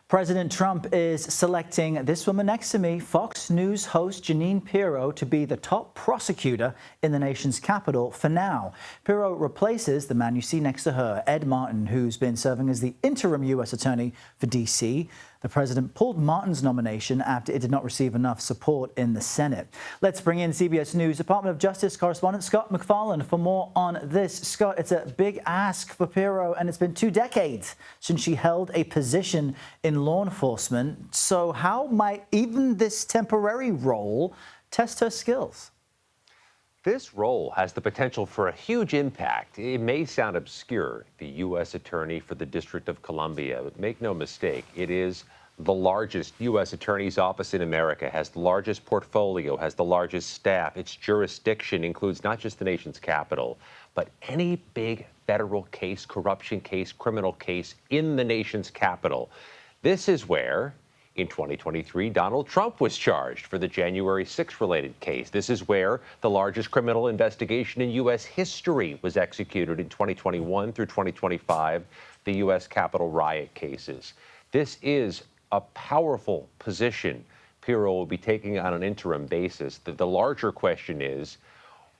President Trump is selecting this woman next to me, Fox News host Jeanine Pirro, to be the top prosecutor in the nation's capital for now. Pirro replaces the man you see next to her, Ed Martin, who's been serving as the interim U.S. attorney for D.C. The president pulled Martin's nomination after it did not receive enough support in the Senate. Let's bring in CBS News Department of Justice correspondent Scott MacFarlane for more on this. Scott, it's a big ask for Pirro, and it's been 2 decades since she held a position in law enforcement. So how might even this temporary role test her skills? This role has the potential for a huge impact. It may sound obscure, the U.S. Attorney for the District of Columbia, but make no mistake, it is the largest U.S. Attorney's office in America, has the largest portfolio, has the largest staff. Its jurisdiction includes not just the nation's capital, but any big federal case, corruption case, criminal case in the nation's capital. This is where, in 2023, Donald Trump was charged for the January 6th related case. This is where the largest criminal investigation in U.S. history was executed in 2021 through 2025, the U.S. Capitol riot cases. This is a powerful position Pirro will be taking on an interim basis. The larger question is,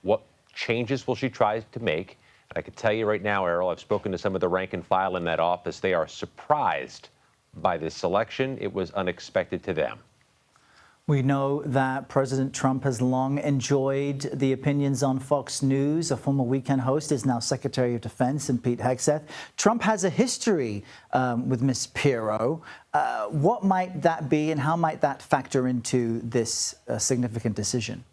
what changes will she try to make? And I can tell you right now, Errol, I've spoken to some of the rank and file in that office. They are surprised by this selection. It was unexpected to them. We know that President Trump has long enjoyed the opinions on Fox News. A former weekend host is now Secretary of Defense, and Pete Hegseth. Trump has a history with Ms. Pirro. What might that be, and how might that factor into this significant decision?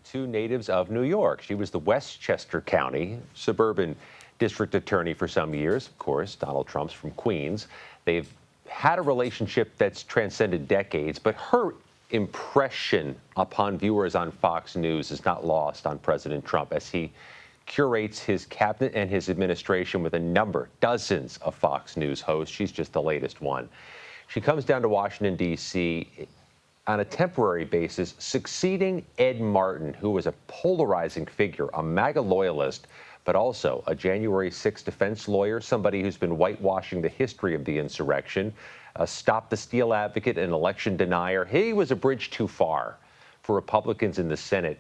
Two natives of New York. She was the Westchester County suburban district attorney for some years. Of course, Donald Trump's from Queens. They've had a relationship that's transcended decades, but her impression upon viewers on Fox News is not lost on President Trump as he curates his cabinet and his administration with dozens of Fox News hosts. She's just the latest one. She comes down to Washington, D.C. on a temporary basis, succeeding Ed Martin, who was a polarizing figure, a MAGA loyalist, but also a January 6th defense lawyer, somebody who's been whitewashing the history of the insurrection, a stop the steal advocate, an election denier. He was a bridge too far for Republicans in the Senate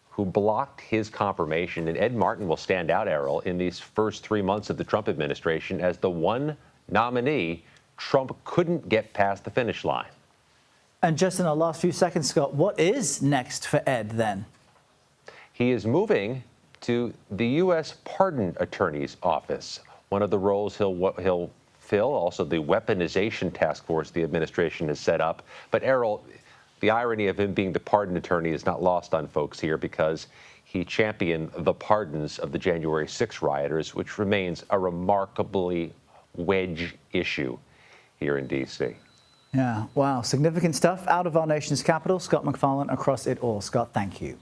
who blocked his confirmation. And Ed Martin will stand out, Errol, in these first 3 months of the Trump administration as the one nominee Trump couldn't get past the finish line. And just in the last few seconds, Scott, what is next for Ed then? He is moving to the U.S. Pardon Attorney's Office, one of the roles he'll fill, also the weaponization task force the administration has set up. But Errol, the irony of him being the pardon attorney is not lost on folks here because he championed the pardons of the January 6 rioters, which remains a remarkably wedge issue here in D.C. Yeah, wow, significant stuff out of our nation's capital. Scott MacFarlane across it all. Scott, thank you.